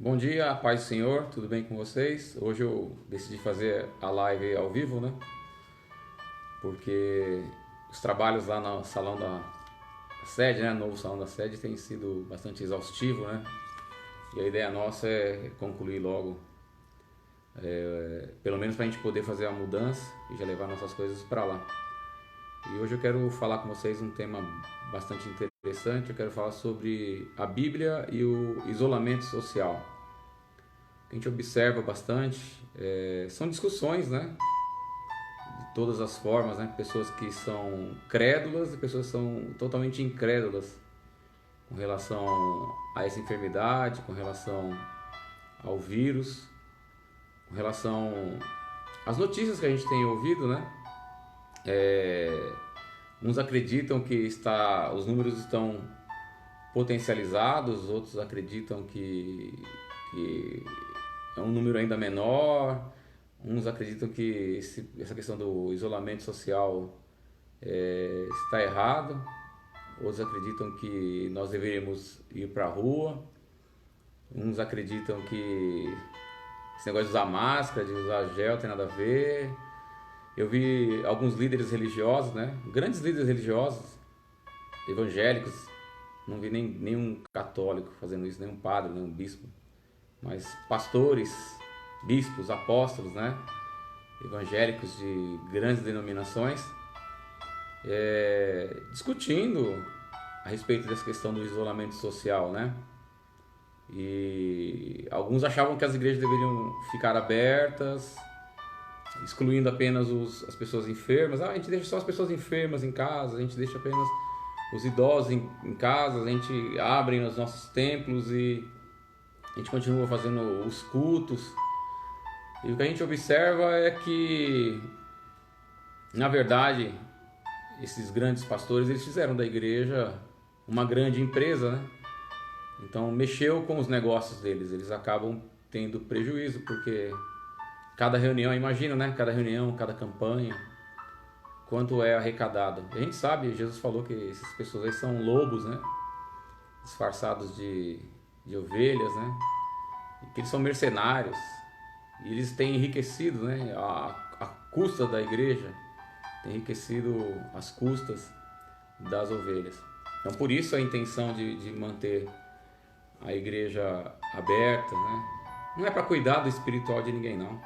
Bom dia, paz do Senhor, tudo bem com vocês? Hoje eu decidi fazer a live ao vivo, né? Porque os trabalhos lá no salão da sede, né? Novo salão da sede tem sido bastante exaustivo, né? E a ideia nossa é concluir logo, pelo menos para a gente poder fazer a mudança e já levar nossas coisas para lá. E hoje eu quero falar com vocês um tema bastante interessante. Eu quero falar sobre a Bíblia e o isolamento social. A gente observa bastante, são discussões, né? De todas as formas, né? Pessoas que são crédulas e pessoas que são totalmente incrédulas com relação a essa enfermidade, com relação ao vírus, com relação às notícias que a gente tem ouvido, né? Uns acreditam que os números estão potencializados, outros acreditam que é um número ainda menor. Uns acreditam que essa questão do isolamento social está errado. Outros acreditam que nós deveríamos ir para a rua. Uns acreditam que esse negócio de usar máscara, de usar gel, tem nada a ver. Eu vi alguns líderes religiosos, né? Grandes líderes religiosos, evangélicos. Não vi nenhum católico fazendo isso, nenhum padre, nenhum bispo. Mas pastores, bispos, apóstolos, né? Evangélicos de grandes denominações, discutindo a respeito dessa questão do isolamento social, né? E alguns achavam que as igrejas deveriam ficar abertas, excluindo apenas as pessoas enfermas. A gente deixa só as pessoas enfermas em casa, a gente deixa apenas os idosos em casa, a gente abre os nossos templos e a gente continua fazendo os cultos. E o que a gente observa é que, na verdade, esses grandes pastores, eles fizeram da igreja uma grande empresa, né? Então mexeu com os negócios deles, eles acabam tendo prejuízo, porque cada reunião, imagina, né? Cada reunião, cada campanha, quanto é arrecadado. E a gente sabe, Jesus falou que essas pessoas aí são lobos, né? Disfarçados de ovelhas, né? E que eles são mercenários. E eles têm enriquecido, né? A custa da igreja, tem enriquecido as custas das ovelhas. Então por isso a intenção de manter a igreja aberta, né? Não é para cuidar do espiritual de ninguém, não.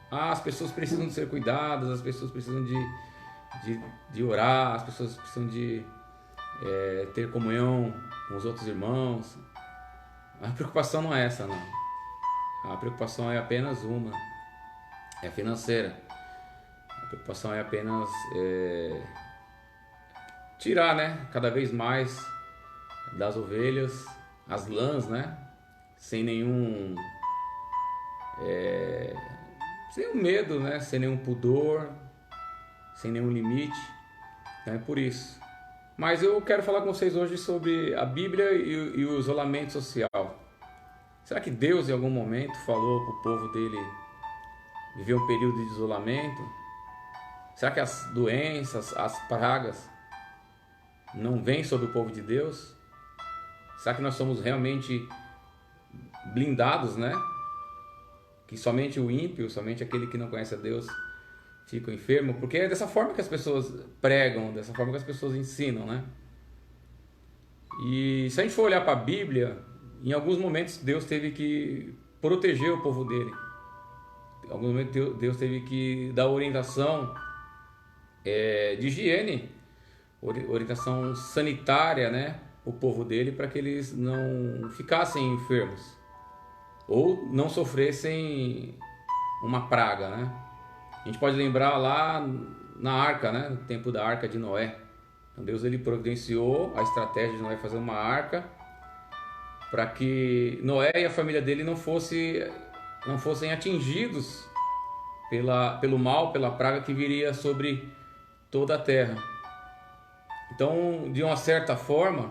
As pessoas precisam de ser cuidadas, as pessoas precisam de orar, as pessoas precisam de ter comunhão com os outros irmãos. A preocupação não é essa, não. A preocupação é apenas uma, é financeira. A preocupação é apenas tirar, né, cada vez mais das ovelhas as lãs, né, sem nenhum medo, né, sem nenhum pudor, sem nenhum limite. Então é por isso. Mas eu quero falar com vocês hoje sobre a Bíblia e o isolamento social. Será que Deus em algum momento falou para o povo dele viver um período de isolamento? Será que as doenças, as pragas não vêm sobre o povo de Deus? Será que nós somos realmente blindados, né? Que somente o ímpio, somente aquele que não conhece a Deus fica enfermo? Porque é dessa forma que as pessoas pregam, dessa forma que as pessoas ensinam, né? E se a gente for olhar para a Bíblia, em alguns momentos Deus teve que proteger o povo dele. Em alguns momentos Deus teve que dar orientação de higiene, orientação sanitária, né, o povo dele, para que eles não ficassem enfermos ou não sofressem uma praga, né? A gente pode lembrar lá na arca, né, no tempo da arca de Noé. Então Deus ele providenciou a estratégia de Noé fazer uma arca para que Noé e a família dele não fossem atingidos pelo mal, pela praga que viria sobre toda a terra. Então, de uma certa forma,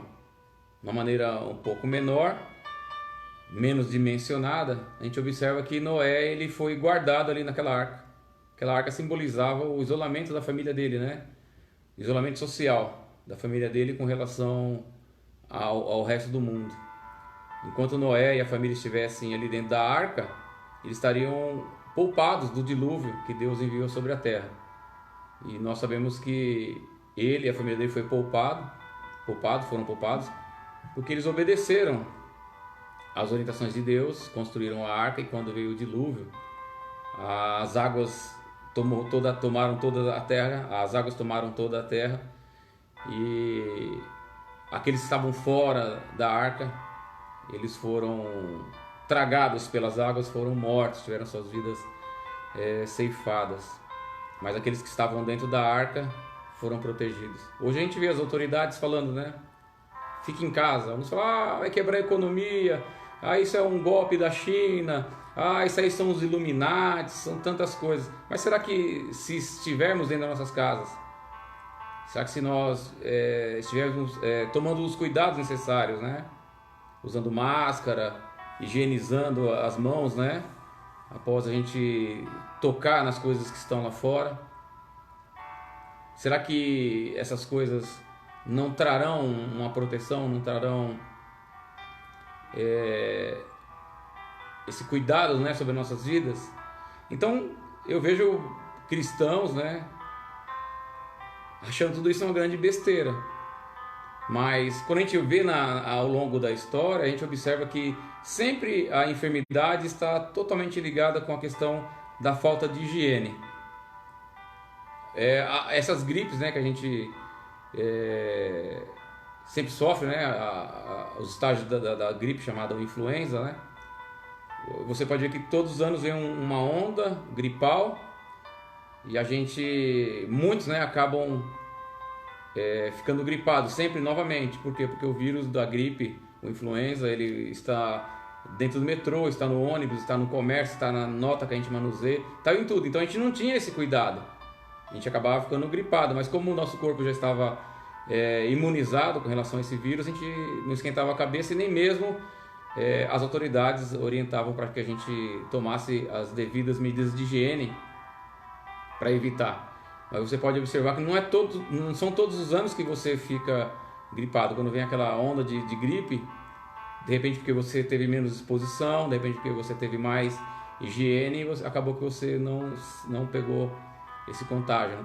de uma maneira um pouco menor, menos dimensionada, a gente observa que Noé ele foi guardado ali naquela arca. Aquela arca simbolizava o isolamento da família dele, né? O isolamento social da família dele com relação ao resto do mundo. enquanto Noé e a família estivessem ali dentro da arca, eles estariam poupados do dilúvio que Deus enviou sobre a terra. E nós sabemos que ele e a família dele foram poupados, porque eles obedeceram às orientações de Deus, construíram a arca, e quando veio o dilúvio, as águas tomaram toda a terra, as águas tomaram toda a terra, e aqueles que estavam fora da arca, eles foram tragados pelas águas, foram mortos, tiveram suas vidas ceifadas. Mas aqueles que estavam dentro da arca foram protegidos. Hoje a gente vê as autoridades falando, né? Fique em casa. Uns falam, vai quebrar a economia, isso é um golpe da China, isso aí são os Illuminati, são tantas coisas. Mas será que se estivermos dentro das nossas casas, será que se nós estivermos tomando os cuidados necessários, né? Usando máscara, higienizando as mãos, né? Após a gente tocar nas coisas que estão lá fora, será que essas coisas não trarão uma proteção, não trarão esse cuidado, né, sobre nossas vidas? Então eu vejo cristãos, né, achando tudo isso uma grande besteira. Mas quando a gente vê ao longo da história, a gente observa que sempre a enfermidade está totalmente ligada com a questão da falta de higiene. Essas gripes, né, que a gente sempre sofre, né, os estágios da gripe chamada influenza, né? Você pode ver que todos os anos vem uma onda gripal e muitos, né, acabam ficando gripados sempre novamente. Por quê? Porque o vírus da gripe, o influenza, ele está dentro do metrô, está no ônibus, está no comércio, está na nota que a gente manuseia, está em tudo. Então a gente não tinha esse cuidado, a gente acabava ficando gripado, mas como o nosso corpo já estava imunizado com relação a esse vírus, a gente não esquentava a cabeça, e nem mesmo as autoridades orientavam para que a gente tomasse as devidas medidas de higiene para evitar. Mas você pode observar que não são todos os anos que você fica gripado. Quando vem aquela onda de gripe, de repente porque você teve menos exposição, de repente porque você teve mais higiene, acabou que você não pegou esse contágio,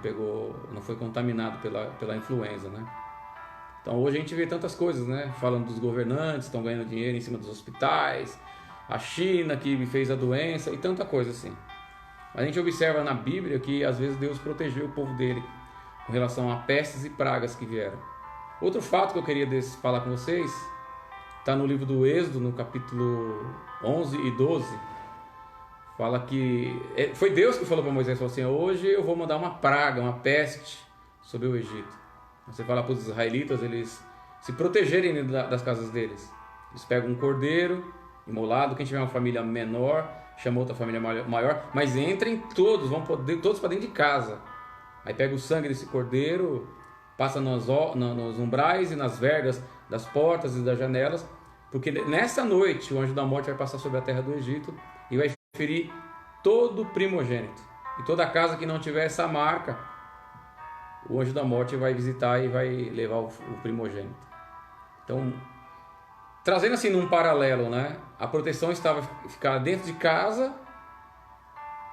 não foi contaminado pela influenza, né? Então hoje a gente vê tantas coisas, né? Falando dos governantes, estão ganhando dinheiro em cima dos hospitais, a China que fez a doença e tanta coisa assim. A gente observa na Bíblia que às vezes Deus protegeu o povo dele com relação a pestes e pragas que vieram. Outro fato que eu queria falar com vocês está no livro do Êxodo, no capítulo 11 e 12. Fala que foi Deus que falou para Moisés, falou assim: hoje eu vou mandar uma praga, uma peste sobre o Egito. Você fala para os israelitas eles se protegerem das casas deles. Eles pegam um cordeiro imolado, quem tiver uma família menor chama outra família maior, mas entrem todos, todos para dentro de casa. Aí pega o sangue desse cordeiro, passa nos umbrais e nas vergas das portas e das janelas, porque nessa noite o anjo da morte vai passar sobre a terra do Egito e vai ferir todo primogênito. E toda casa que não tiver essa marca, o anjo da morte vai visitar e vai levar o primogênito. Então, trazendo assim num paralelo, né? A proteção estava ficar dentro de casa,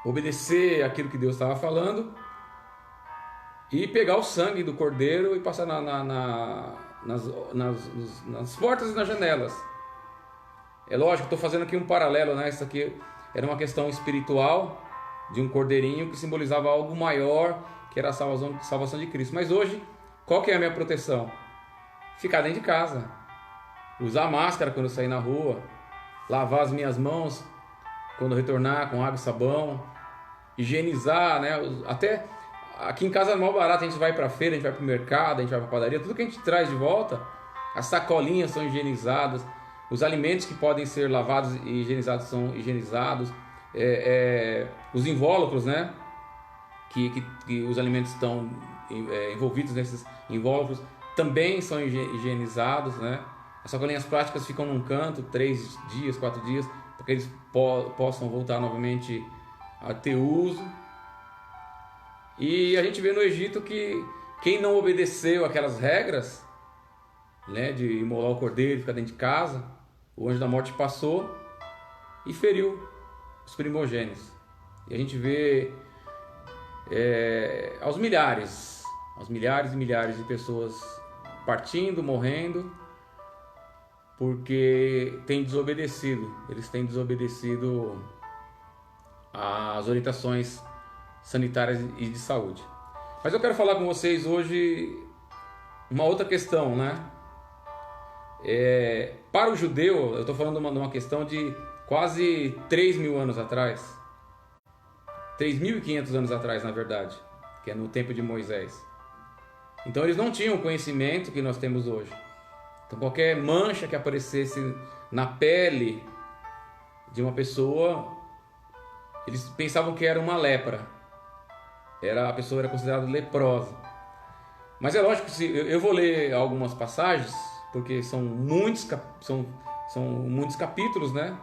obedecer aquilo que Deus estava falando e pegar o sangue do cordeiro e passar nas portas e nas janelas. É lógico, estou fazendo aqui um paralelo, né? Isso aqui era uma questão espiritual de um cordeirinho que simbolizava algo maior, que era a salvação de Cristo. Mas hoje, qual que é a minha proteção? Ficar dentro de casa, usar máscara quando eu sair na rua, lavar as minhas mãos quando retornar com água e sabão, higienizar, né? Até aqui em casa é mal barato, a gente vai para a feira, a gente vai para o mercado, a gente vai para a padaria, tudo que a gente traz de volta, as sacolinhas são higienizadas, os alimentos que podem ser lavados e higienizados são higienizados, os invólucros, né? Que os alimentos estão envolvidos nesses invólucros também são higienizados, né? As sacolinhas plásticas ficam num canto 3 dias, 4 dias, para que eles possam voltar novamente a ter uso. E a gente vê no Egito que quem não obedeceu aquelas regras, né, de imolar o cordeiro, ficar dentro de casa, o anjo da morte passou e feriu os primogênitos. E a gente vê aos milhares e milhares de pessoas partindo, morrendo, porque eles têm desobedecido às orientações sanitárias e de saúde. Mas eu quero falar com vocês hoje uma outra questão, né? Para o judeu, eu estou falando de uma questão de quase 3.000 anos atrás, 3.500 anos atrás, na verdade, que é no tempo de Moisés. Então eles não tinham o conhecimento que nós temos hoje. Então qualquer mancha que aparecesse na pele de uma pessoa, eles pensavam que era uma lepra. A pessoa era considerada leprosa. Mas é lógico que eu vou ler algumas passagens, porque são muitos capítulos, né?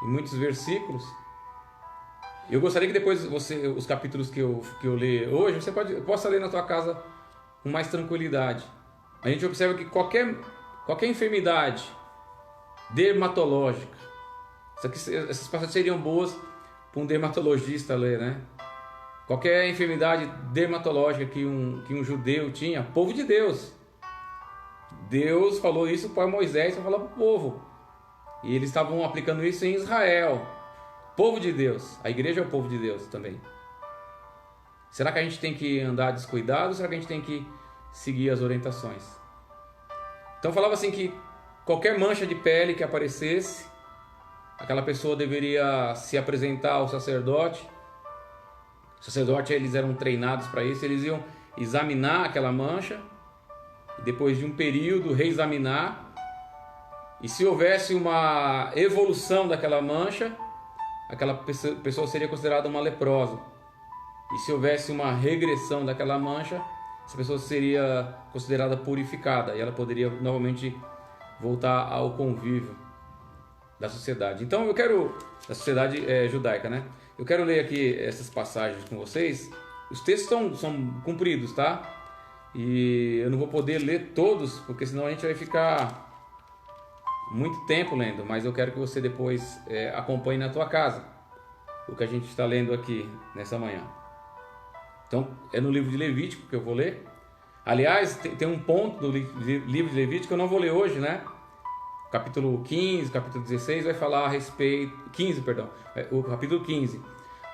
E muitos versículos. Eu gostaria que depois os capítulos que eu ler hoje, você possa ler na tua casa com mais tranquilidade. A gente observa que qualquer enfermidade dermatológica, essas passagens seriam boas para um dermatologista ler, né? Qualquer enfermidade dermatológica que um judeu tinha, povo de Deus. Deus falou isso para Moisés, para falar para o povo. E eles estavam aplicando isso em Israel. Povo de Deus. A igreja é o povo de Deus também. Será que a gente tem que andar descuidado ou será que a gente tem que seguir as orientações? Então falava assim que qualquer mancha de pele que aparecesse, aquela pessoa deveria se apresentar ao sacerdote. Os sacerdotes, eles eram treinados para isso, eles iam examinar aquela mancha, e depois de um período reexaminar, e se houvesse uma evolução daquela mancha, aquela pessoa seria considerada uma leprosa. E se houvesse uma regressão daquela mancha, essa pessoa seria considerada purificada, e ela poderia novamente voltar ao convívio da sociedade. Então eu quero, da sociedade judaica, né? Eu quero ler aqui essas passagens com vocês. Os textos são compridos, tá? E eu não vou poder ler todos, porque senão a gente vai ficar muito tempo lendo. Mas eu quero que você depois acompanhe na tua casa o que a gente está lendo aqui nessa manhã. Então, é no livro de Levítico que eu vou ler. Aliás, tem um ponto do livro de Levítico que eu não vou ler hoje, né? Capítulo 15, capítulo 16 vai falar a respeito... 15, perdão. O capítulo 15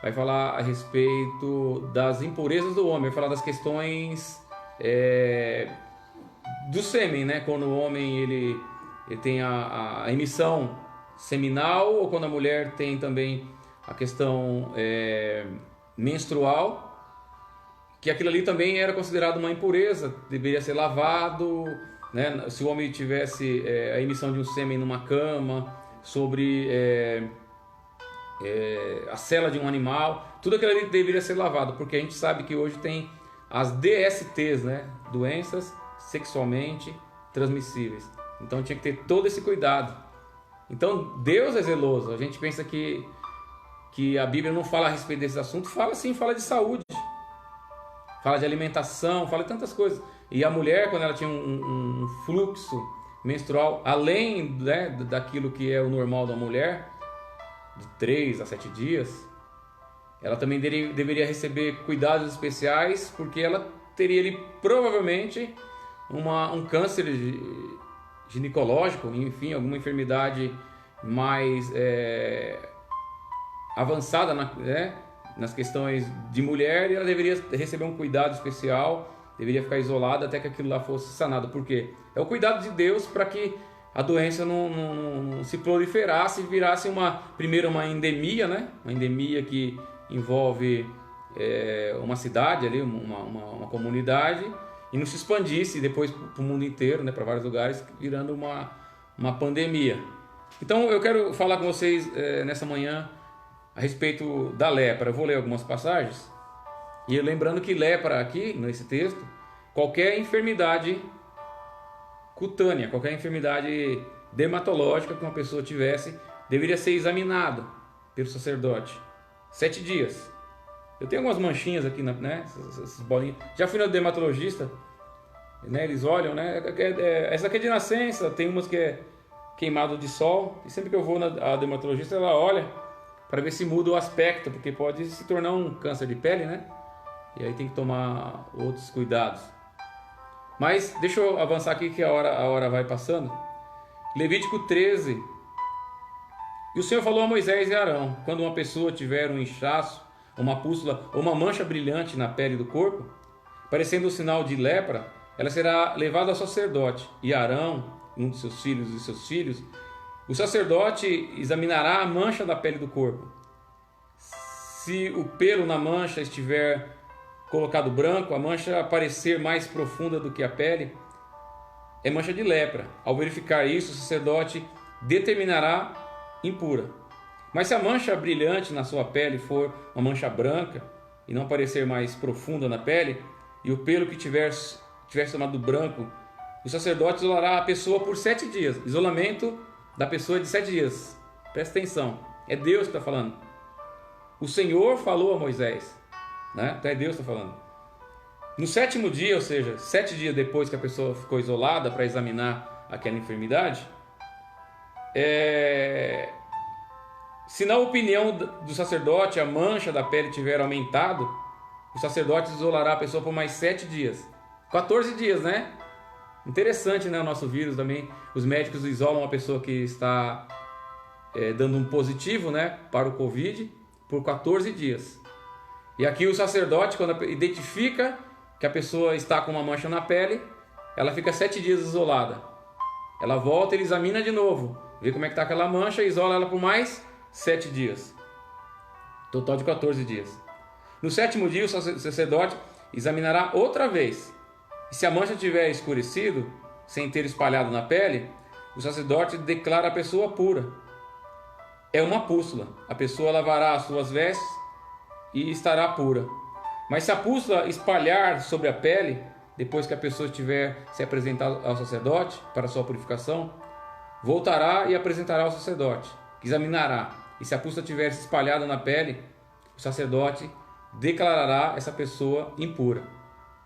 vai falar a respeito das impurezas do homem. Vai falar das questões do sêmen, né? Quando o homem ele tem a emissão seminal, ou quando a mulher tem também a questão menstrual, que aquilo ali também era considerado uma impureza, deveria ser lavado, né? Se o homem tivesse a emissão de um sêmen numa cama, sobre a sela de um animal, tudo aquilo ali deveria ser lavado, porque a gente sabe que hoje tem as DSTs, né? Doenças sexualmente transmissíveis. Então tinha que ter todo esse cuidado. Então Deus é zeloso. A gente pensa que a Bíblia não fala a respeito desse assunto. Fala sim, fala de saúde, fala de alimentação, fala de tantas coisas. E a mulher, quando ela tinha um fluxo menstrual, além, né, daquilo que é o normal da mulher, de 3 a 7 dias, ela também deveria receber cuidados especiais, porque ela teria ali provavelmente um câncer ginecológico, enfim, alguma enfermidade mais avançada nas questões de mulher, e ela deveria receber um cuidado especial, deveria ficar isolada até que aquilo lá fosse sanado. Por quê? É o cuidado de Deus para que a doença não se proliferasse e virasse primeiro uma endemia, né? Uma endemia que envolve uma cidade ali, uma comunidade, e não se expandisse depois para o mundo inteiro, né? Para vários lugares, virando uma pandemia. Então eu quero falar com vocês nessa manhã a respeito da lepra. Eu vou ler algumas passagens, e lembrando que lepra aqui, nesse texto, qualquer enfermidade cutânea, qualquer enfermidade dermatológica que uma pessoa tivesse, deveria ser examinado pelo sacerdote. 7 dias. Eu tenho algumas manchinhas aqui, né? Essas bolinhas. Já fui no dermatologista, né? Eles olham, né? Essa aqui é de nascença, tem umas que queimado de sol. E sempre que eu vou na dermatologista, ela olha para ver se muda o aspecto, porque pode se tornar um câncer de pele, né? E aí tem que tomar outros cuidados. Mas deixa eu avançar aqui que a hora vai passando. Levítico 13. E o Senhor falou a Moisés e Arão: quando uma pessoa tiver um inchaço, uma pústula ou uma mancha brilhante na pele do corpo, parecendo um sinal de lepra, ela será levada ao sacerdote. E Arão, um de seus filhos e seus filhos, o sacerdote examinará a mancha da pele do corpo. Se o pelo na mancha estiver colocado branco, a mancha parecer mais profunda do que a pele, é mancha de lepra. Ao verificar isso, o sacerdote determinará impura. Mas se a mancha brilhante na sua pele for uma mancha branca e não parecer mais profunda na pele, e o pelo que tiver tomado branco, o sacerdote isolará a pessoa por 7 dias. Isolamento da pessoa de 7 dias. Presta atenção, é Deus que está falando. O Senhor falou a Moisés, né? Então é Deus que está falando. No 7º dia, ou seja, 7 dias depois que a pessoa ficou isolada para examinar aquela enfermidade, se na opinião do sacerdote a mancha da pele tiver aumentado, o sacerdote isolará a pessoa por mais 7 dias. 14 dias, né? Interessante, né? O nosso vírus também. Os médicos isolam a pessoa que está dando um positivo, né, para o Covid por 14 dias. E aqui o sacerdote, quando identifica que a pessoa está com uma mancha na pele, ela fica 7 dias isolada. Ela volta, ele examina de novo, vê como é que está aquela mancha e isola ela por mais 7 dias. Total de 14 dias. No 7º dia, o sacerdote examinará outra vez. E se a mancha tiver escurecido, sem ter espalhado na pele, o sacerdote declara a pessoa pura. É uma pústula. A pessoa lavará as suas vestes e estará pura. Mas se a pústula espalhar sobre a pele, depois que a pessoa tiver se apresentado ao sacerdote para sua purificação, voltará e apresentará ao sacerdote, que examinará. E se a pústula tiver se espalhado na pele, o sacerdote declarará essa pessoa impura.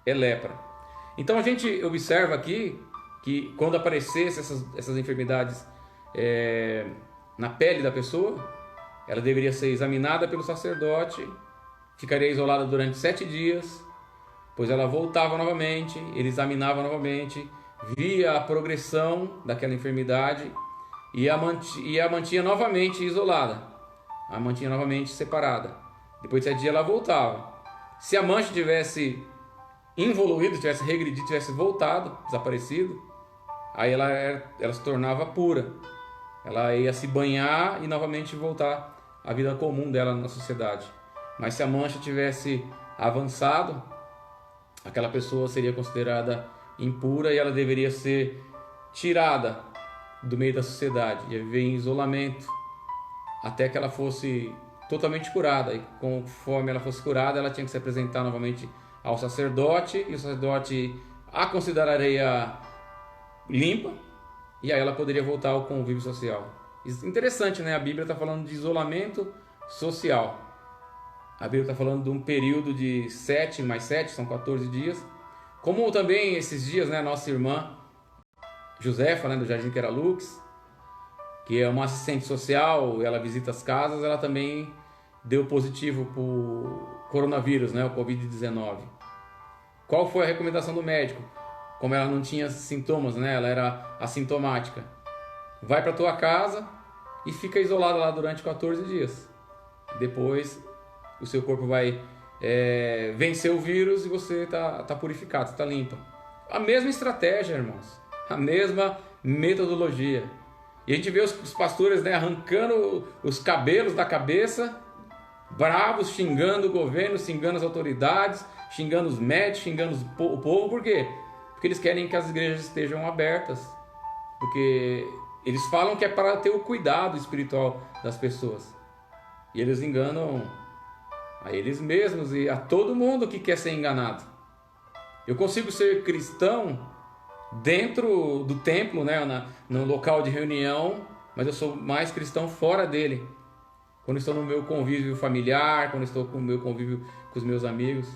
É lepra. Então a gente observa aqui que quando aparecessem essas enfermidades na pele da pessoa, ela deveria ser examinada pelo sacerdote, ficaria isolada durante 7 dias, pois ela voltava novamente, ele examinava novamente, via a progressão daquela enfermidade e a mantinha novamente isolada, a mantinha novamente separada. Depois de 7 dias ela voltava. Se a mancha tivesse involuído, tivesse regredido, tivesse voltado, desaparecido, aí ela se tornava pura. Ela ia se banhar e novamente voltar à vida comum dela na sociedade. Mas se a mancha tivesse avançado, aquela pessoa seria considerada impura e ela deveria ser tirada do meio da sociedade, ia viver em isolamento até que ela fosse totalmente curada. E conforme ela fosse curada, ela tinha que se apresentar novamente ao sacerdote, e o sacerdote a consideraria limpa, e aí ela poderia voltar ao convívio social. Interessante, né? A Bíblia está falando de isolamento social. A Bíblia está falando de um período de 7 mais 7, são 14 dias. Como também esses dias, né, nossa irmã Josefa, né, do Jardim Queralux, que é uma assistente social, ela visita as casas, ela também deu positivo para o coronavírus, né, o Covid-19. Qual foi a recomendação do médico? Como ela não tinha sintomas, né, ela era assintomática. Vai para tua casa e fica isolada lá durante 14 dias. Depois o seu corpo vai vencer o vírus e você está purificado, está limpa. A mesma estratégia, irmãos. A mesma metodologia. E a gente vê os pastores, né, arrancando os cabelos da cabeça, bravos, xingando o governo, xingando as autoridades, xingando os médicos, xingando o povo. Por quê? Porque eles querem que as igrejas estejam abertas. Porque eles falam que é para ter o cuidado espiritual das pessoas. E eles enganam a eles mesmos e a todo mundo que quer ser enganado. Eu consigo ser cristão dentro do templo, né, no local de reunião, mas eu sou mais cristão fora dele. Quando estou no meu convívio familiar, quando estou no meu convívio com os meus amigos.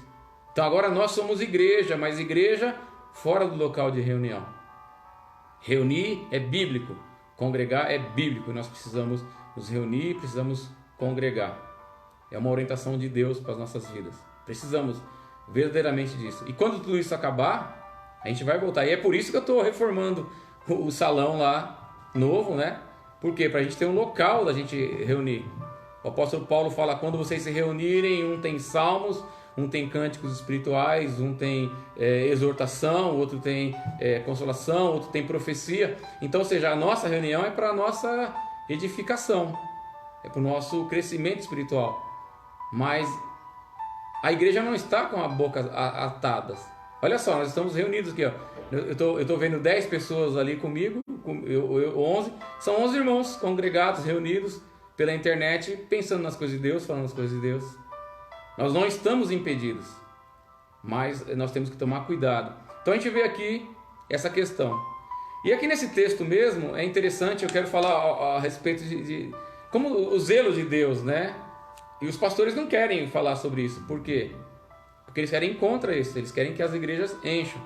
Então agora nós somos igreja, mas igreja fora do local de reunião. Reunir é bíblico. Congregar é bíblico, nós precisamos nos reunir, precisamos congregar. É uma orientação de Deus para as nossas vidas. Precisamos verdadeiramente disso. E quando tudo isso acabar, a gente vai voltar. E é por isso que eu estou reformando o salão lá, novo, né? Por quê? Para a gente ter um local da gente reunir. O apóstolo Paulo fala, quando vocês se reunirem, um tem salmos, um tem cânticos espirituais, um tem exortação, outro tem consolação, outro tem profecia. Então, ou seja, a nossa reunião é para a nossa edificação, é para o nosso crescimento espiritual. Mas a igreja não está com a boca atadas. Olha só, nós estamos reunidos aqui, ó. Eu estou vendo 10 pessoas ali comigo, 11. São 11 irmãos congregados, reunidos pela internet, pensando nas coisas de Deus, falando as coisas de Deus. Nós não estamos impedidos, mas nós temos que tomar cuidado. Então a gente vê aqui essa questão. E aqui nesse texto mesmo, é interessante, eu quero falar a respeito de como o zelo de Deus, né? E os pastores não querem falar sobre isso. Por quê? Porque eles querem ir contra isso, eles querem que as igrejas encham.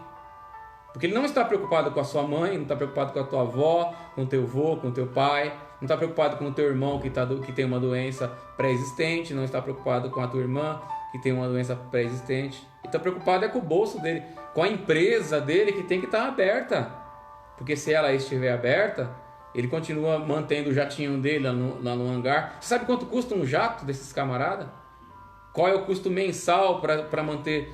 Porque ele não está preocupado com a sua mãe, não está preocupado com a tua avó, com o teu avô, com o teu pai, não está preocupado com o teu irmão que tem uma doença pré-existente, não está preocupado com a tua irmã que tem uma doença pré-existente. Ele está preocupado com o bolso dele, com a empresa dele que tem que estar aberta. Porque se ela estiver aberta, ele continua mantendo o jatinho dele lá no hangar. Você sabe quanto custa um jato desses camaradas? Qual é o custo mensal para manter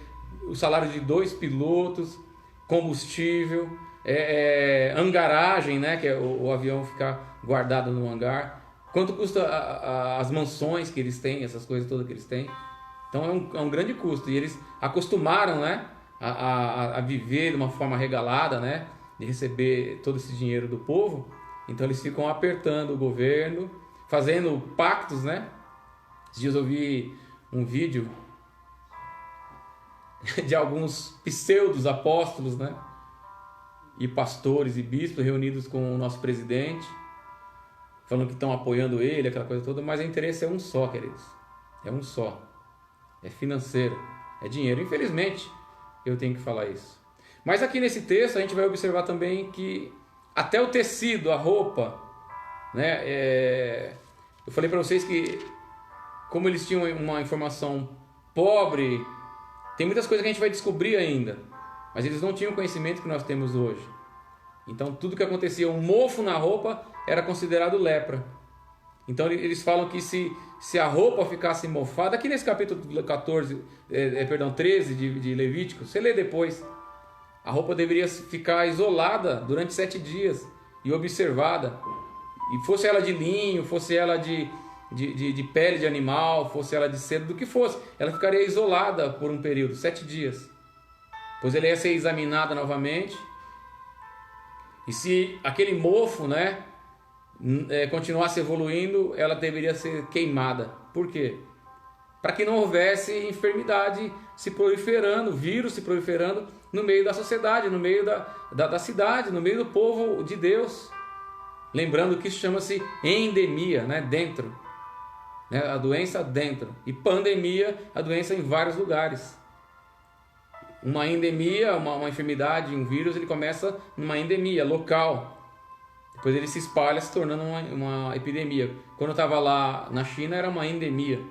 o salário de 2 pilotos, combustível, hangaragem, né, que é o avião ficar guardado no hangar? Quanto custa as mansões que eles têm, essas coisas todas que eles têm? Então é um grande custo. E eles acostumaram, né, a viver de uma forma regalada, né, de receber todo esse dinheiro do povo. Então eles ficam apertando o governo, fazendo pactos, né? Esses dias eu vi um vídeo de alguns pseudos apóstolos, né? E pastores e bispos reunidos com o nosso presidente, falando que estão apoiando ele, aquela coisa toda, mas o interesse é um só, queridos. É um só. É financeiro, é dinheiro. Infelizmente, eu tenho que falar isso. Mas aqui nesse texto a gente vai observar também que até o tecido, a roupa, né? Eu falei para vocês que como eles tinham uma informação pobre, tem muitas coisas que a gente vai descobrir ainda, mas eles não tinham o conhecimento que nós temos hoje. Então tudo que acontecia, um mofo na roupa era considerado lepra. Então eles falam que se a roupa ficasse mofada, aqui nesse capítulo 13 de Levítico, você lê depois, a roupa deveria ficar isolada durante 7 dias e observada. E fosse ela de linho, fosse ela de pele de animal, fosse ela de seda, do que fosse, ela ficaria isolada por um período, 7 dias. Pois ela ia ser examinada novamente. E se aquele mofo, né, continuasse evoluindo, ela deveria ser queimada. Por quê? Para que não houvesse enfermidade se proliferando, vírus se proliferando no meio da sociedade, no meio da cidade, no meio do povo de Deus. Lembrando que isso chama-se endemia, né? Dentro. Né? A doença dentro. E pandemia, a doença em vários lugares. Uma endemia, uma enfermidade, um vírus, ele começa numa endemia local. Depois ele se espalha, se tornando uma epidemia. Quando eu estava lá na China, era uma endemia.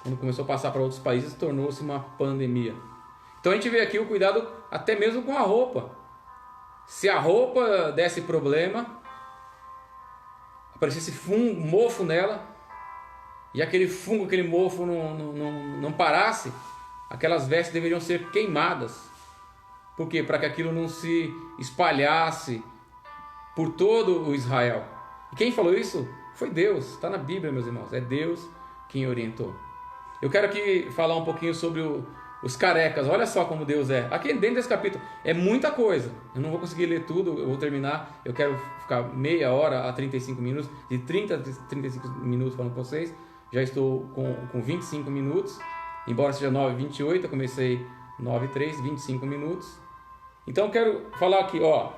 Quando começou a passar para outros países, tornou-se uma pandemia. Então a gente vê aqui o cuidado até mesmo com a roupa. Se a roupa desse problema, aparecesse fungo, mofo nela, e aquele fungo, aquele mofo não parasse, aquelas vestes deveriam ser queimadas. Por quê? Para que aquilo não se espalhasse por todo o Israel. E quem falou isso? Foi Deus. Está na Bíblia, meus irmãos. É Deus quem orientou. Eu quero aqui falar um pouquinho sobre os carecas. Olha só como Deus é. Aqui dentro desse capítulo é muita coisa. Eu não vou conseguir ler tudo, eu vou terminar. Eu quero ficar meia hora a 35 minutos, de 30 a 35 minutos falando com vocês. Já estou com 25 minutos, embora seja 9h28, eu comecei 9h03, 25 minutos. Então eu quero falar aqui, ó.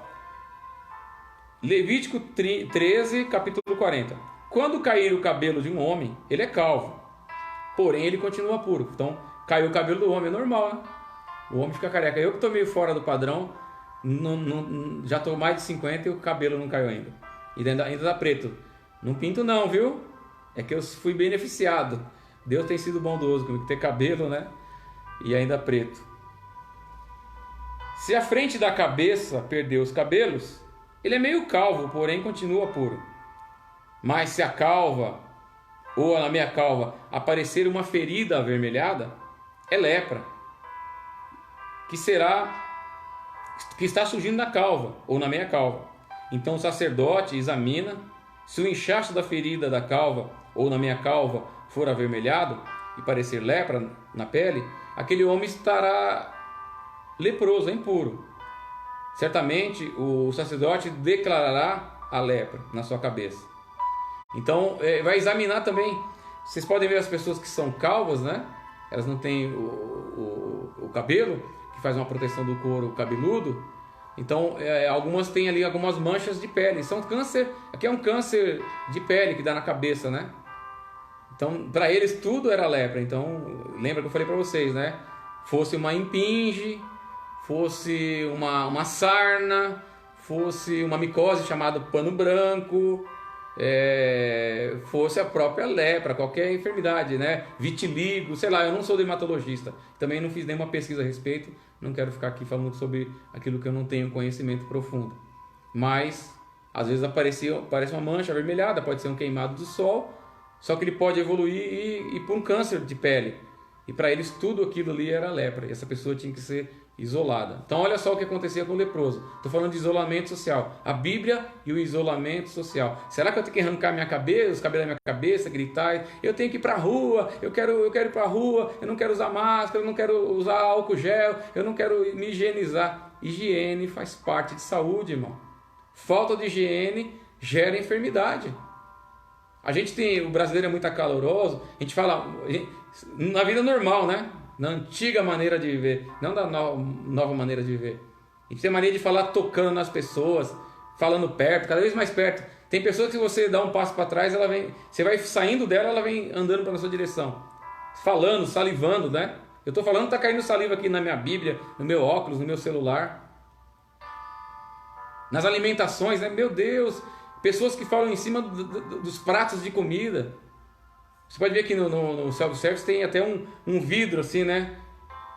Levítico 13, capítulo 40. Quando cair o cabelo de um homem, ele é calvo, porém ele continua puro. Então, caiu o cabelo do homem, é normal, né? O homem fica careca. Eu que estou meio fora do padrão, já estou mais de 50 e o cabelo não caiu ainda. E ainda dá preto. Não pinto não, viu? É que eu fui beneficiado. Deus tem sido bondoso comigo, ter cabelo, né? E ainda preto. Se a frente da cabeça perder os cabelos, ele é meio calvo, porém continua puro. Mas se a calva, ou na meia calva, aparecer uma ferida avermelhada, é lepra, que está surgindo na calva, ou na meia calva. Então o sacerdote examina, se o inchaço da ferida da calva, ou na meia calva, for avermelhado, e parecer lepra na pele, aquele homem estará leproso, é impuro. Certamente o sacerdote declarará a lepra na sua cabeça. Então vai examinar também. Vocês podem ver as pessoas que são calvas, né? Elas não têm o cabelo, que faz uma proteção do couro cabeludo. Então algumas têm ali algumas manchas de pele. São câncer. Aqui é um câncer de pele que dá na cabeça, né? Então para eles tudo era lepra. Então lembra que eu falei para vocês, né? Fosse uma impinge, fosse uma sarna, fosse uma micose chamada pano branco, fosse a própria lepra, qualquer enfermidade, né? Vitiligo, sei lá, eu não sou dermatologista, também não fiz nenhuma pesquisa a respeito, não quero ficar aqui falando sobre aquilo que eu não tenho conhecimento profundo. Mas, às vezes aparece uma mancha avermelhada, pode ser um queimado do sol, só que ele pode evoluir e ir para um câncer de pele. E para eles tudo aquilo ali era lepra, e essa pessoa tinha que ser isolada. Então olha só o que acontecia com o leproso. Estou falando de isolamento social. A Bíblia e o isolamento social. Será que eu tenho que arrancar minha cabeça, os cabelos da minha cabeça, gritar? Eu tenho que ir para a rua, eu quero ir para a rua, eu não quero usar máscara, eu não quero usar álcool gel, eu não quero me higienizar. Higiene faz parte de saúde, irmão. Falta de higiene gera enfermidade. O brasileiro é muito acaloroso, a gente fala, na vida normal, né? Na antiga maneira de viver, não da nova maneira de viver. A gente tem a mania de falar tocando nas pessoas, falando perto, cada vez mais perto. Tem pessoas que você dá um passo para trás, você vai saindo dela, ela vem andando para a sua direção. Falando, salivando, né? Eu estou falando, está caindo saliva aqui na minha Bíblia, no meu óculos, no meu celular. Nas alimentações, né? Meu Deus, pessoas que falam em cima dos pratos de comida. Você pode ver que no self-service tem até um vidro assim, né?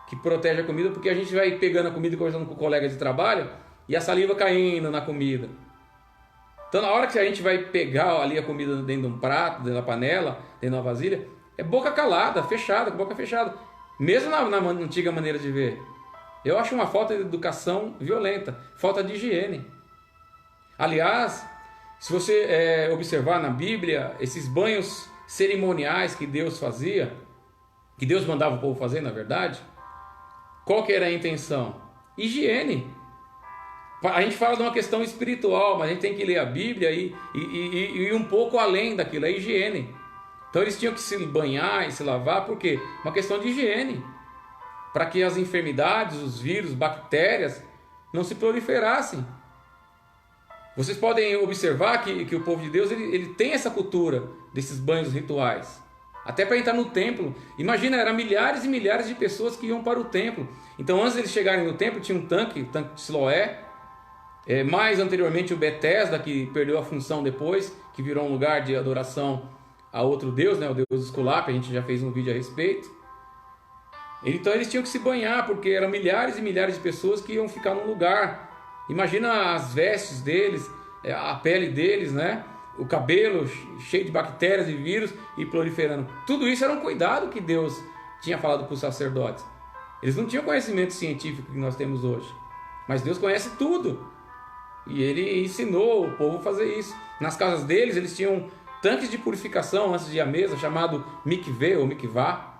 Que protege a comida, porque a gente vai pegando a comida e conversando com o colega de trabalho e a saliva caindo na comida. Então na hora que a gente vai pegar ali a comida dentro de um prato, dentro da panela, dentro de uma vasilha, é boca calada, fechada, com boca fechada. Mesmo na antiga maneira de ver. Eu acho uma falta de educação violenta, falta de higiene. Aliás, se você observar na Bíblia, esses banhos cerimoniais que Deus fazia, que Deus mandava o povo fazer, na verdade, qual que era a intenção? Higiene. A gente fala de uma questão espiritual, mas a gente tem que ler a Bíblia e ir um pouco além daquilo, a higiene. Então eles tinham que se banhar e se lavar, por quê? Uma questão de higiene, para que as enfermidades, os vírus, bactérias não se proliferassem. Vocês podem observar que o povo de Deus ele tem essa cultura desses banhos rituais. Até para entrar no templo. Imagina, eram milhares e milhares de pessoas que iam para o templo. Então antes de eles chegarem no templo tinha um tanque, o tanque de Siloé. Mais anteriormente o Betesda, que perdeu a função depois, que virou um lugar de adoração a outro Deus, né? O Deus Esculápio, a gente já fez um vídeo a respeito. Então eles tinham que se banhar, porque eram milhares e milhares de pessoas que iam ficar num lugar. Imagina as vestes deles, a pele deles, né? O cabelo cheio de bactérias e vírus e proliferando. Tudo isso era um cuidado que Deus tinha falado para os sacerdotes. Eles não tinham conhecimento científico que nós temos hoje. Mas Deus conhece tudo. E Ele ensinou o povo a fazer isso. Nas casas deles, eles tinham tanques de purificação antes de ir à mesa, chamado mikveh ou mikvah.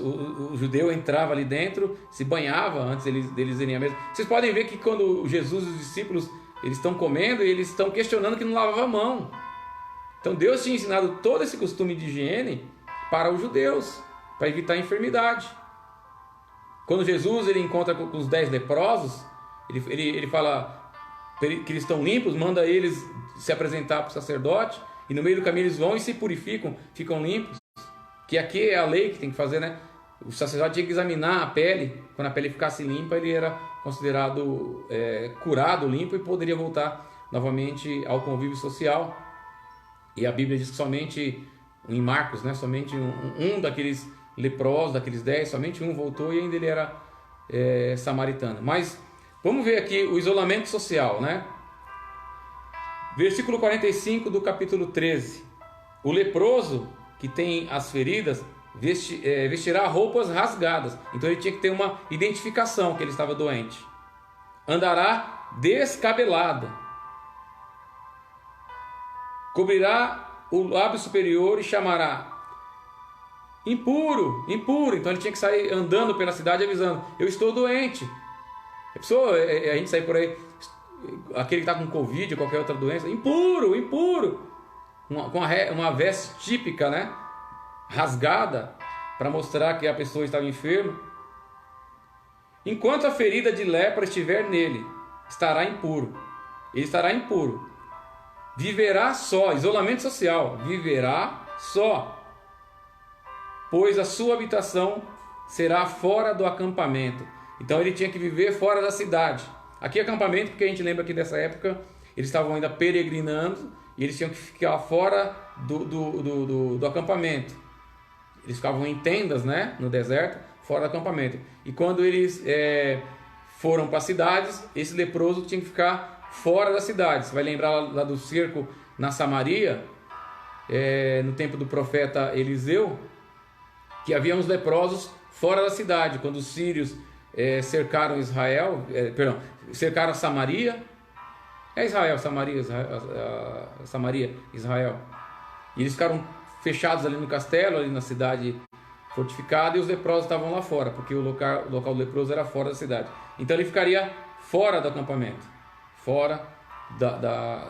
O judeu entrava ali dentro, se banhava antes deles irem à mesa. Vocês podem ver que quando Jesus e os discípulos eles estão comendo e eles estão questionando que não lavava a mão. Então Deus tinha ensinado todo esse costume de higiene para os judeus, para evitar a enfermidade. Quando Jesus ele encontra com os 10 leprosos, ele fala que eles estão limpos, manda eles se apresentar para o sacerdote, e no meio do caminho eles vão e se purificam, ficam limpos. Que aqui é a lei que tem que fazer, né? O sacerdote tinha que examinar a pele. Quando a pele ficasse limpa, ele era considerado curado, limpo, e poderia voltar novamente ao convívio social. E a Bíblia diz que somente, em Marcos, né, somente um daqueles leprosos, daqueles 10, somente um voltou, e ainda ele era samaritano. Mas vamos ver aqui o isolamento social, né? Versículo 45 do capítulo 13. O leproso que tem as feridas vestirá roupas rasgadas. Então ele tinha que ter uma identificação que ele estava doente. Andará descabelado. Cobrirá o lábio superior e chamará impuro, impuro. Então ele tinha que sair andando pela cidade avisando: eu estou doente. A gente sai por aí, aquele que está com Covid ou qualquer outra doença, impuro, impuro. Com uma veste típica, né? Rasgada, para mostrar que a pessoa estava enferma. Enquanto a ferida de lepra estiver nele, estará impuro. Ele estará impuro. Viverá só, isolamento social, viverá só, pois a sua habitação será fora do acampamento. Então ele tinha que viver fora da cidade. Aqui acampamento, porque a gente lembra que nessa época eles estavam ainda peregrinando e eles tinham que ficar fora do acampamento. Eles ficavam em tendas, né, no deserto, fora do acampamento. E quando eles foram para as cidades, esse leproso tinha que ficar fora da cidade. Você vai lembrar lá do cerco na Samaria, no tempo do profeta Eliseu, que havia uns leprosos fora da cidade, quando os sírios cercaram Israel, cercaram Samaria. Samaria, Israel. E eles ficaram fechados ali no castelo, ali na cidade fortificada, e os leprosos estavam lá fora, porque o local do leproso era fora da cidade. Então ele ficaria fora do acampamento, fora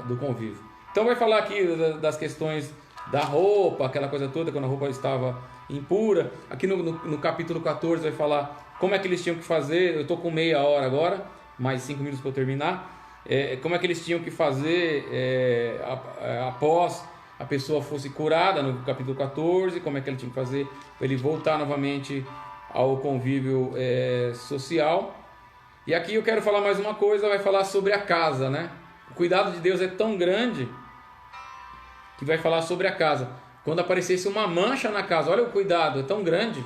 do convívio. Então vai falar aqui das questões da roupa, aquela coisa toda, quando a roupa estava impura. Aqui no capítulo 14 vai falar como é que eles tinham que fazer. Eu estou com meia hora agora, mais 5 minutos para eu terminar. Como é que eles tinham que fazer após a pessoa fosse curada, no capítulo 14, como é que ele tinha que fazer para ele voltar novamente ao convívio social. E aqui eu quero falar mais uma coisa, vai falar sobre a casa, né? O cuidado de Deus é tão grande que vai falar sobre a casa. Quando aparecesse uma mancha na casa, olha o cuidado, é tão grande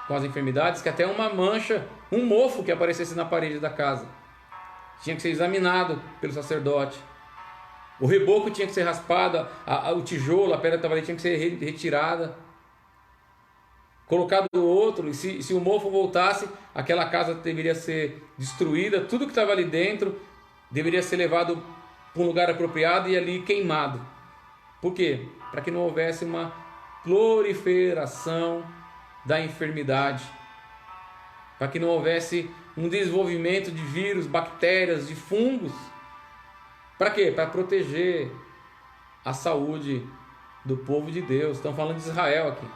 com as enfermidades que até uma mancha, um mofo que aparecesse na parede da casa tinha que ser examinado pelo sacerdote. O reboco tinha que ser raspado, o tijolo, a pedra que estava ali tinha que ser retirada, colocado outro, e se o mofo voltasse, aquela casa deveria ser destruída, tudo que estava ali dentro deveria ser levado para um lugar apropriado e ali queimado. Por quê? Para que não houvesse uma proliferação da enfermidade, para que não houvesse um desenvolvimento de vírus, bactérias, de fungos. Para quê? Para proteger a saúde do povo de Deus. Estamos falando de Israel aqui.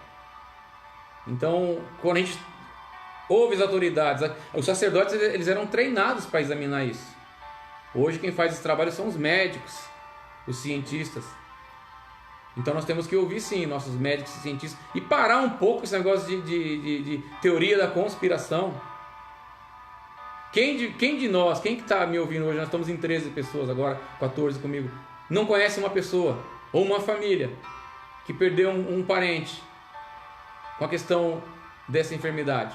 Então, quando a gente ouve as autoridades, os sacerdotes eles eram treinados para examinar isso. Hoje quem faz esse trabalho são os médicos, os cientistas. Então nós temos que ouvir sim nossos médicos e cientistas e parar um pouco esse negócio de teoria da conspiração. Quem de nós, quem que está me ouvindo hoje, nós estamos em 13 pessoas agora, 14 comigo, não conhece uma pessoa ou uma família que perdeu um parente com a questão dessa enfermidade?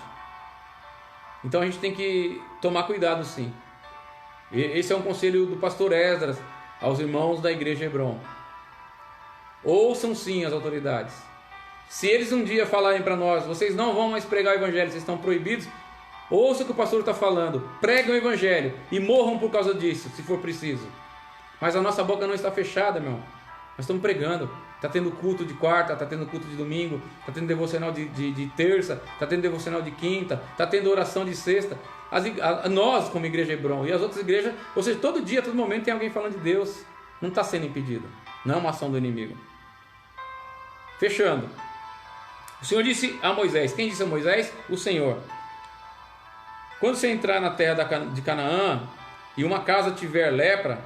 Então a gente tem que tomar cuidado sim. Esse é um conselho do pastor Esdras aos irmãos da igreja Hebron. Ouçam sim as autoridades. Se eles um dia falarem para nós: vocês não vão mais pregar o evangelho, vocês estão proibidos, ouça o que o pastor está falando, preguem o evangelho e morram por causa disso, se for preciso. Mas a nossa boca não está fechada, meu. Nós estamos pregando. Está tendo culto de quarta, está tendo culto de domingo, está tendo devocional de terça, está tendo devocional de quinta, está tendo oração de sexta. Nós, como igreja Hebron, e as outras igrejas, ou seja, todo dia, todo momento tem alguém falando de Deus. Não está sendo impedido. Não é uma ação do inimigo. Fechando. O Senhor disse a Moisés. Quem disse a Moisés? O Senhor. Quando você entrar na terra de Canaã e uma casa tiver lepra,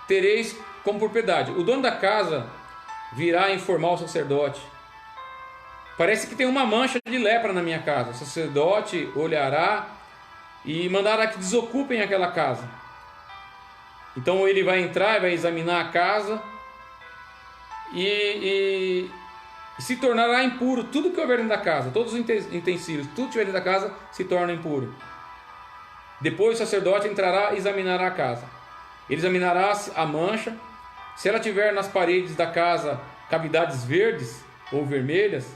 tereis como propriedade. O dono da casa virá informar o sacerdote. Parece que tem uma mancha de lepra na minha casa. O sacerdote olhará e mandará que desocupem aquela casa. Então ele vai entrar, vai examinar a casa e se tornará impuro tudo que houver dentro da casa, todos os utensílios, tudo que tiver dentro da casa se torna impuro. Depois o sacerdote entrará e examinará a casa. Ele examinará a mancha. Se ela tiver nas paredes da casa cavidades verdes ou vermelhas,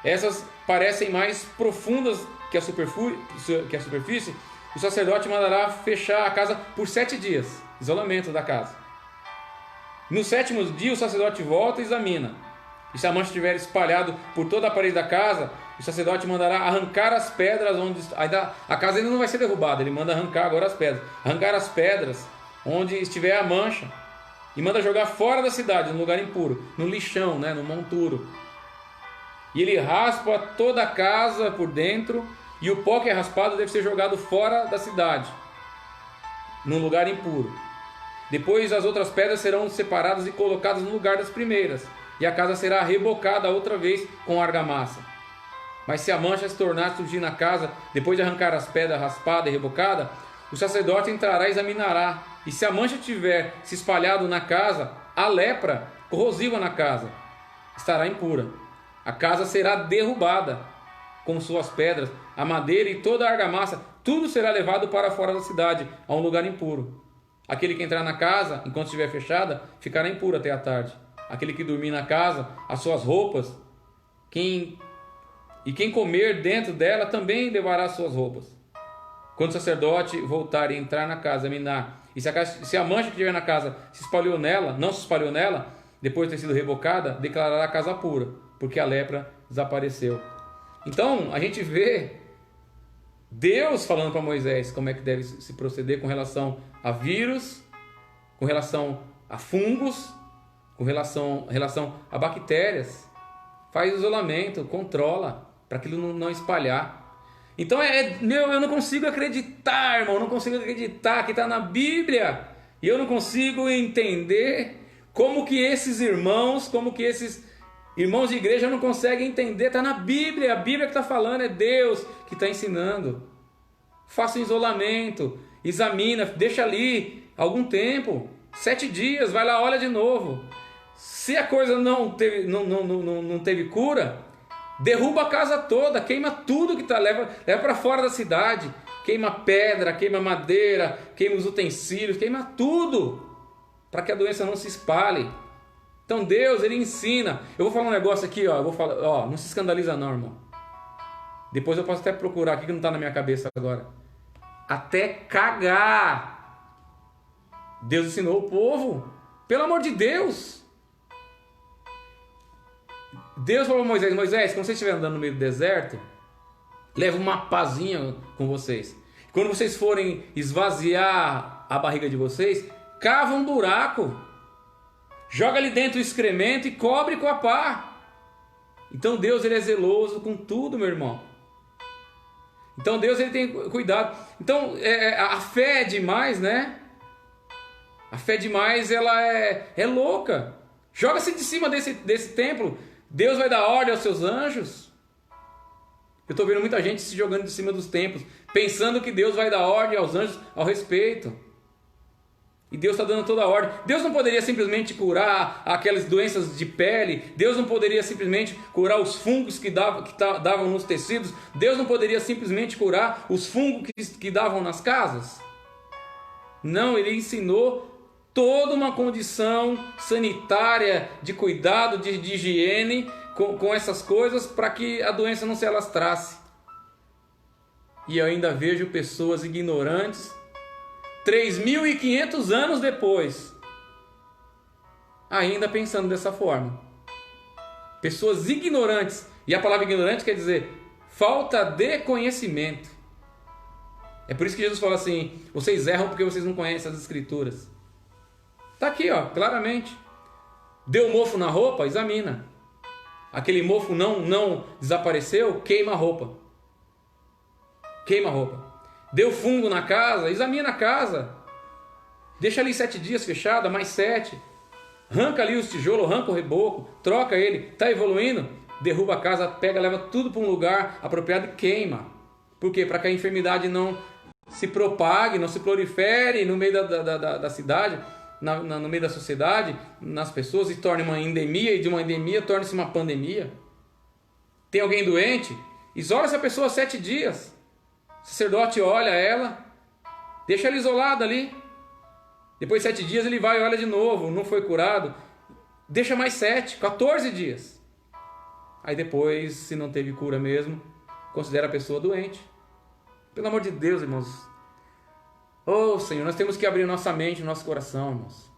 essas parecem mais profundas que a superfície, o sacerdote mandará fechar a casa por 7 dias, isolamento da casa. No 7º dia o sacerdote volta e examina. E se a mancha estiver espalhada por toda a parede da casa, o sacerdote mandará arrancar as pedras onde... A casa ainda não vai ser derrubada, ele manda arrancar agora as pedras. Arrancar as pedras onde estiver a mancha e manda jogar fora da cidade, no lugar impuro, no lixão, no monturo. E ele raspa toda a casa por dentro, e o pó que é raspado deve ser jogado fora da cidade, num lugar impuro. Depois as outras pedras serão separadas e colocadas no lugar das primeiras, e a casa será rebocada outra vez com argamassa. Mas se a mancha se tornar surgir na casa, depois de arrancar as pedras raspadas e rebocada, o sacerdote entrará e examinará. E se a mancha tiver se espalhado na casa, a lepra corrosiva na casa estará impura. A casa será derrubada com suas pedras, a madeira e toda a argamassa, tudo será levado para fora da cidade, a um lugar impuro. Aquele que entrar na casa, enquanto estiver fechada, ficará impuro até a tarde. Aquele que dormir na casa, as suas roupas, quem comer dentro dela também levará as suas roupas. Quando o sacerdote voltar e entrar na casa, examinar, e se a mancha que tiver na casa não se espalhou nela, depois de ter sido rebocada, declarará a casa pura, porque a lepra desapareceu. Então, a gente vê Deus falando para Moisés como é que deve se proceder com relação a vírus, com relação a fungos, com relação a bactérias. Faz isolamento, controla, para aquilo não espalhar. Então, eu não consigo acreditar, irmão, não consigo acreditar que está na Bíblia. E eu não consigo entender como que esses irmãos de igreja não conseguem entender. Está na Bíblia, a Bíblia que está falando, é Deus que está ensinando. Faça um isolamento, examina, deixa ali algum tempo, 7 dias, vai lá, olha de novo. Se a coisa não teve cura, derruba a casa toda, queima tudo que está, leva para fora da cidade, queima pedra, queima madeira, queima os utensílios, queima tudo, para que a doença não se espalhe. Então Deus, Ele ensina. Eu vou falar um negócio aqui, não se escandaliza não, irmão. Depois eu posso até procurar aqui que não está na minha cabeça agora. Até cagar Deus ensinou o povo, pelo amor de Deus. Deus falou a Moisés: Moisés, quando vocês estiverem andando no meio do deserto, leva uma pazinha com vocês. Quando vocês forem esvaziar a barriga de vocês, cava um buraco, joga ali dentro o excremento e cobre com a pá. Então Deus, Ele é zeloso com tudo, meu irmão. Então Deus, Ele tem cuidado. Então a fé é demais, né? A fé demais, ela é louca. Joga-se de cima desse templo. Deus vai dar ordem aos seus anjos. Eu estou vendo muita gente se jogando de cima dos templos, pensando que Deus vai dar ordem aos anjos ao respeito. E Deus está dando toda a ordem. Deus não poderia simplesmente curar aquelas doenças de pele. Deus não poderia simplesmente curar os fungos que davam nos tecidos. Deus não poderia simplesmente curar os fungos que davam nas casas. Não, Ele ensinou toda uma condição sanitária, de cuidado, de higiene com essas coisas, para que a doença não se alastrasse. E eu ainda vejo pessoas ignorantes, 3.500 anos depois, ainda pensando dessa forma. Pessoas ignorantes, e a palavra ignorante quer dizer falta de conhecimento. É por isso que Jesus fala assim: vocês erram porque vocês não conhecem as Escrituras. Está aqui, claramente. Deu mofo na roupa? Examina. Aquele mofo não desapareceu? Queima a roupa. Queima a roupa. Deu fungo na casa? Examina a casa. Deixa ali 7 dias fechada, mais 7. Arranca ali os tijolos, arranca o reboco, troca ele. Está evoluindo? Derruba a casa, pega, leva tudo para um lugar apropriado e queima. Por quê? Para que a enfermidade não se propague, não se prolifere no meio da cidade, no meio da sociedade, nas pessoas, e torne uma endemia, e de uma endemia torne-se uma pandemia. Tem alguém doente? Isola essa pessoa 7 dias. O sacerdote olha ela, deixa ela isolada ali. Depois de 7 dias ele vai e olha de novo, não foi curado. Deixa mais 7, 14 dias. Aí depois, se não teve cura mesmo, considera a pessoa doente. Pelo amor de Deus, irmãos. Oh, Senhor, nós temos que abrir nossa mente, nosso coração, irmãos.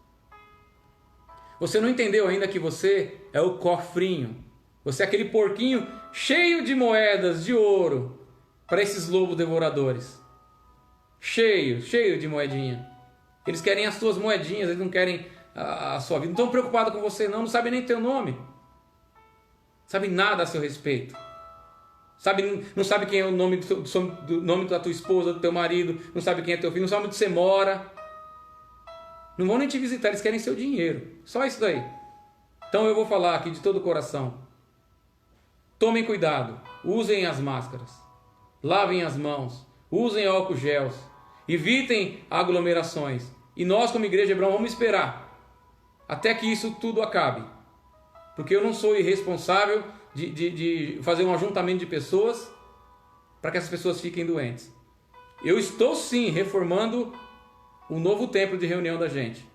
Você não entendeu ainda que você é o cofrinho. Você é aquele porquinho cheio de moedas de ouro para esses lobos devoradores. Cheio de moedinha. Eles querem as suas moedinhas, eles não querem a sua vida. Não estão preocupados com você não sabem nem teu nome. Sabem nada a seu respeito. Não sabe quem é o nome do nome da tua esposa, do teu marido, não sabe quem é teu filho, não sabe onde você mora. Não vão nem te visitar, eles querem seu dinheiro. Só isso daí. Então eu vou falar aqui de todo o coração. Tomem cuidado, usem as máscaras, lavem as mãos, usem álcool gel, evitem aglomerações. E nós, como Igreja Hebrão, vamos esperar até que isso tudo acabe. Porque eu não sou irresponsável de fazer um ajuntamento de pessoas para que essas pessoas fiquem doentes. Eu estou sim reformando o novo templo de reunião da gente,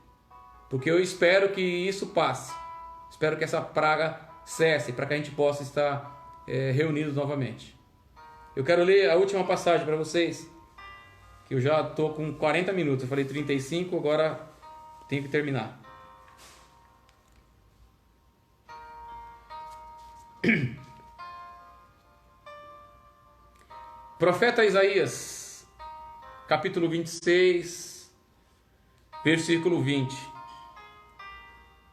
porque eu espero que isso passe, espero que essa praga cesse, para que a gente possa estar reunidos novamente. Eu quero ler a última passagem para vocês, que eu já estou com 40 minutos, eu falei 35, agora tenho que terminar. Profeta Isaías, capítulo 26, versículo 20.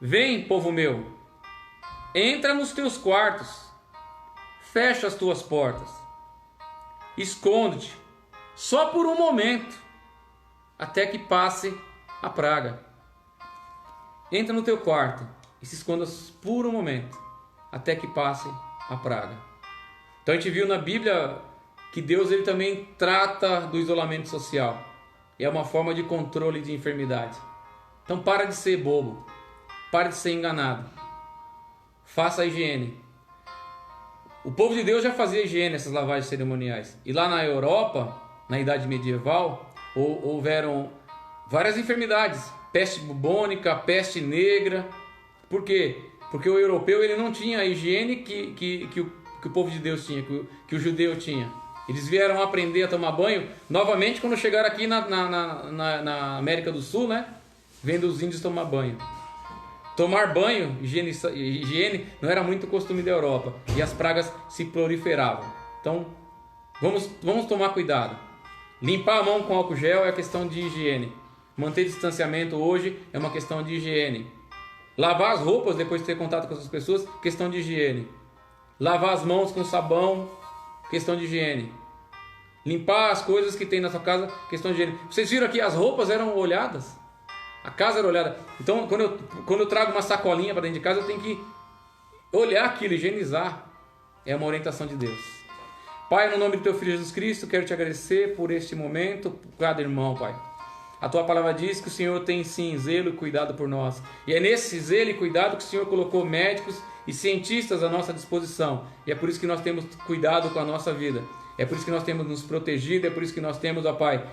Vem, povo meu, entra nos teus quartos, fecha as tuas portas, esconde-te, só por um momento, até que passe a praga. Entra no teu quarto e se esconda por um momento, até que passe a praga. Então a gente viu na Bíblia que Deus ele também trata do isolamento social. E é uma forma de controle de enfermidade. Então para de ser bobo. Para de ser enganado. Faça a higiene. O povo de Deus já fazia higiene, essas lavagens cerimoniais. E lá na Europa, na Idade Medieval, houveram várias enfermidades. Peste bubônica, peste negra. Por quê? Porque o europeu ele não tinha a higiene que o povo de Deus tinha, que o judeu tinha. Eles vieram aprender a tomar banho novamente quando chegaram aqui na América do Sul, né? Vendo os índios tomar banho. Tomar banho, higiene não era muito costume da Europa. E as pragas se proliferavam. Então, vamos tomar cuidado. Limpar a mão com álcool gel é questão de higiene. Manter distanciamento hoje é uma questão de higiene. Lavar as roupas depois de ter contato com essas pessoas, questão de higiene. Lavar as mãos com sabão, questão de higiene. Limpar as coisas que tem na sua casa, questão de higiene. Vocês viram aqui, as roupas eram olhadas? A casa era olhada. Então, quando eu trago uma sacolinha para dentro de casa, eu tenho que olhar aquilo, higienizar. É uma orientação de Deus. Pai, no nome do Teu Filho Jesus Cristo, quero Te agradecer por este momento, por cada irmão, Pai. A Tua palavra diz que o Senhor tem sim zelo e cuidado por nós. E é nesse zelo e cuidado que o Senhor colocou médicos e cientistas à nossa disposição. E é por isso que nós temos cuidado com a nossa vida. É por isso que nós temos nos protegido. É por isso que nós temos, ó Pai,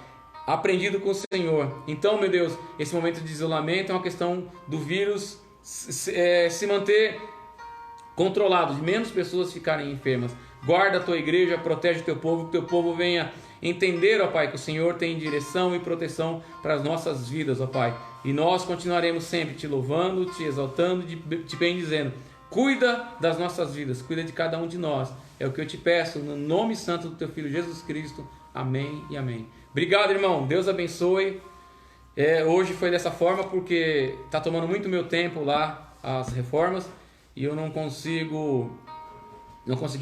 aprendido com o Senhor. Então, meu Deus, esse momento de isolamento é uma questão do vírus se manter controlado, de menos pessoas ficarem enfermas. Guarda a Tua igreja, protege o Teu povo, que o Teu povo venha entender, ó Pai, que o Senhor tem direção e proteção para as nossas vidas, ó Pai. E nós continuaremos sempre Te louvando, Te exaltando, Te bendizendo. Cuida das nossas vidas, cuida de cada um de nós. É o que eu Te peço, no nome santo do Teu Filho Jesus Cristo. Amém e amém. Obrigado, irmão. Deus abençoe. Hoje foi dessa forma porque está tomando muito meu tempo lá as reformas e eu não consegui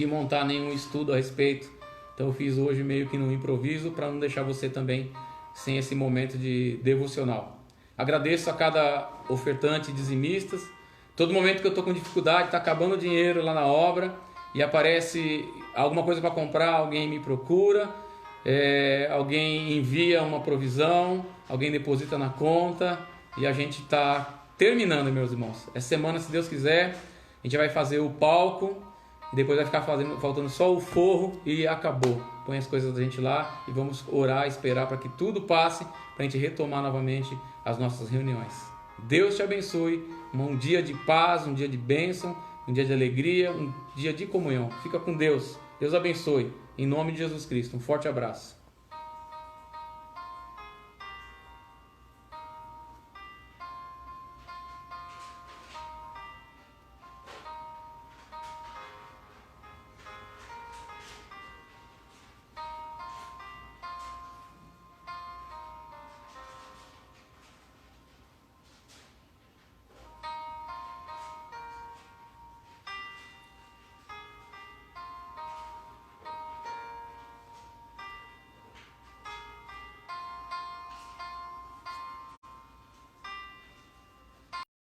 montar nenhum estudo a respeito. Então eu fiz hoje meio que no improviso para não deixar você também sem esse momento de devocional. Agradeço a cada ofertante, dizimistas. Todo momento que eu estou com dificuldade, está acabando o dinheiro lá na obra e aparece alguma coisa para comprar, alguém me procura. alguém envia uma provisão, alguém deposita na conta e a gente está terminando, meus irmãos. Essa semana, se Deus quiser, a gente vai fazer o palco e depois vai ficar faltando só o forro e acabou. Põe as coisas da gente lá e vamos orar, esperar para que tudo passe, para a gente retomar novamente as nossas reuniões. Deus te abençoe, um dia de paz, um dia de bênção, um dia de alegria, um dia de comunhão. Fica com Deus. Deus abençoe. Em nome de Jesus Cristo. Um forte abraço.